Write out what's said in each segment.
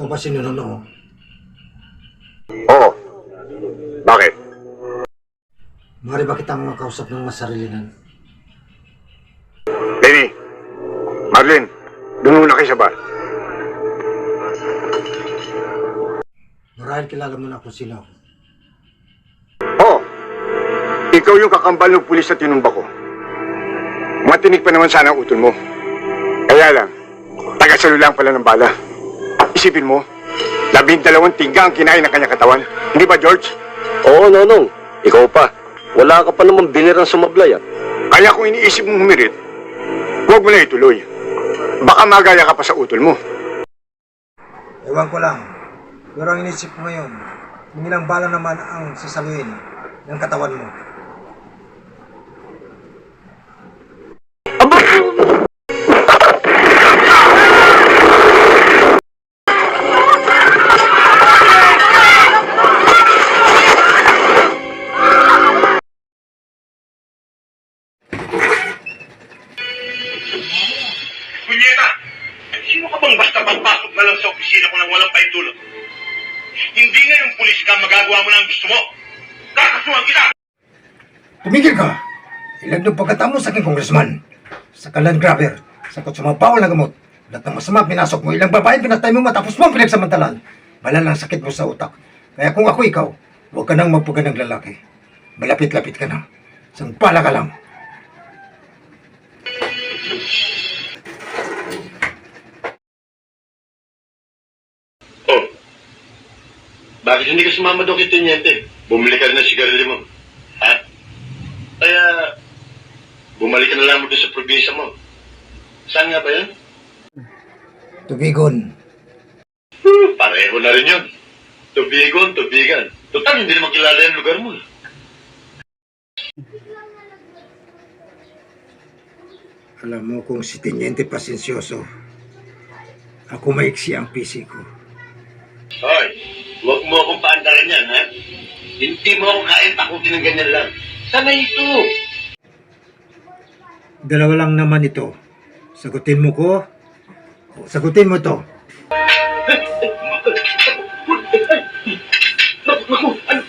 ba si Nuno? Oo. Bakit? Mari ba kitang makausap ng masarilinan? Lenny, Marlene, doon muna kayo sa bar. Marahil kilala mo na kung sino ako. Oo. Ikaw yung kakambal ng pulis na tinumba ko. Matinig pa naman sana ang utol mo. Kaya lang, taga-salo lang pala ng bala. Isipin mo, 12 tiga ang kinain ng kanyang katawan. Hindi ba, George? Oo, Nonong. Ikaw pa. Wala ka pa naman binirang sumablay, ah. Kaya kung iniisip mong humirit, huwag mo na ituloy. Baka magaya ka pa sa utol mo. Ewan ko lang. Pero ang inisip ko ngayon, kung ilang bala naman ang sasaluhin ng katawan mo. Punyeta! Sino ka bang basta pagpasok na lang sa opisina ko nang walang paintulot? Hindi nga yung pulis ka magagawa mo na ang gusto mo. Kakasuhan kita! Tumigil ka! Ilag ng pagkatamo sa aking congressman. Sa land grabber, sa mga bawal na gamot. Lahat ng masama pinasok mo, ilang babae pinatay mo matapos mo ang pinagsamantalan. Malala ang sakit mo sa utak. Kaya kung ako ikaw, huwag ka nang magpuga ng lalaki. Malapit-lapit ka na. Sangpala ka lang. Oh, bakit hindi ka sumama doon kay Teniente? Bumili ka rin ng sigarilyo mo. Ha? Kaya, bumalik ka na lang mo doon sa probinsya mo. Saan nga ba yan? Tubigon. Pareho na rin yun. Tubigon, tubigan. Total, hindi naman kilala yung lugar mo. Alam mo kung si Teniente Pasensyoso, ako maiksi ang PC ko. Hoy, huwag mo akong paandaran yan, ha? Hindi mo ako kain takutin ng ganyan lang. Sana ito. Dalawa lang naman ito. Sagutin mo ko, o sagutin mo to. Naku, ano?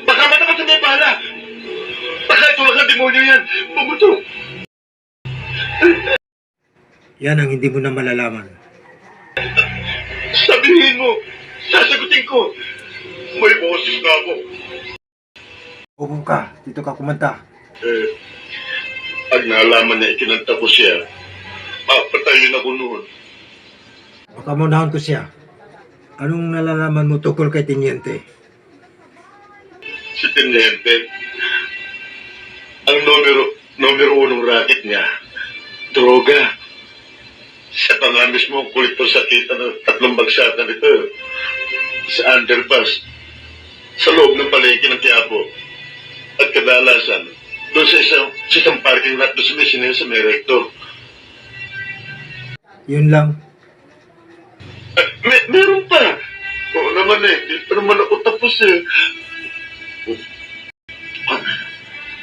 Baka matapat sa may pala. Baka ito lang ang demonyo yan. Pumuto. Yan ang hindi mo na malalaman. Sabihin mo, sasagutin ko. May boses na ako. Upo ka, dito ka kumanta. Pag naalaman na ikinanta ko siya, papatayin ako noon. Baka munahon ko siya. Anong nalalaman mo tukol kay Teniente? Si Teniente, ang numero unong racket niya, droga. Siya pa nga mismo ang kolektor sa kita ng 3 bagsakan nito. Sa underpass, sa loob ng palengke ng Quiapo. At kadalasan, doon sa isang parking lot doon sa may sineo sa may recto. Yun lang. Meron pa. Oo naman eh. Di pa naman ako tapos eh.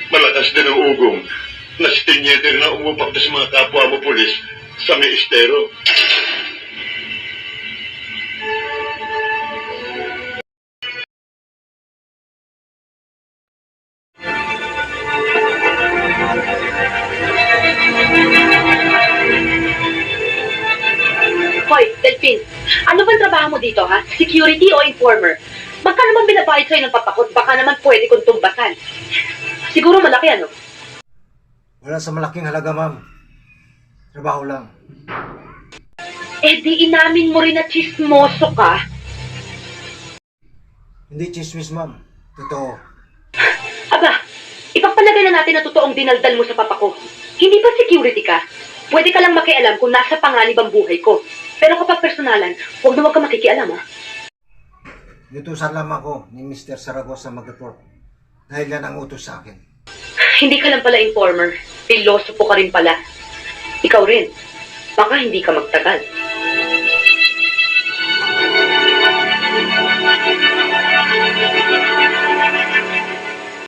Malakas din ang ugong. Nasitinyete rin ang umupak sa mga kapwa mo polis sa may estero. Hoy, Delphine, ano bang trabaho mo dito, ha? Security o informer? Magkano naman binabayad sa'yo ng papakot? Baka naman pwede kong tumbasan. Siguro malaki, ano? Wala sa malaking halaga, ma'am. Trabaho lang. Eh di inamin mo rin na chismoso ka. Hindi chismis, ma'am. Totoo. Aba, ipagpalagay na natin na totoong dinaldal mo sa papa ko. Hindi ba security ka? Pwede ka lang makialam kung nasa panganib ang buhay ko. Pero kapag personalan, huwag na huwag ka makikialam, ha? Inutusan lamang ako ni Mr. Saragosa mag-report. Dahil yan ang utos sa akin. Hindi ka lang pala informer. Pilosopo ka rin pala. Ikaw rin. Baka hindi ka magtagal.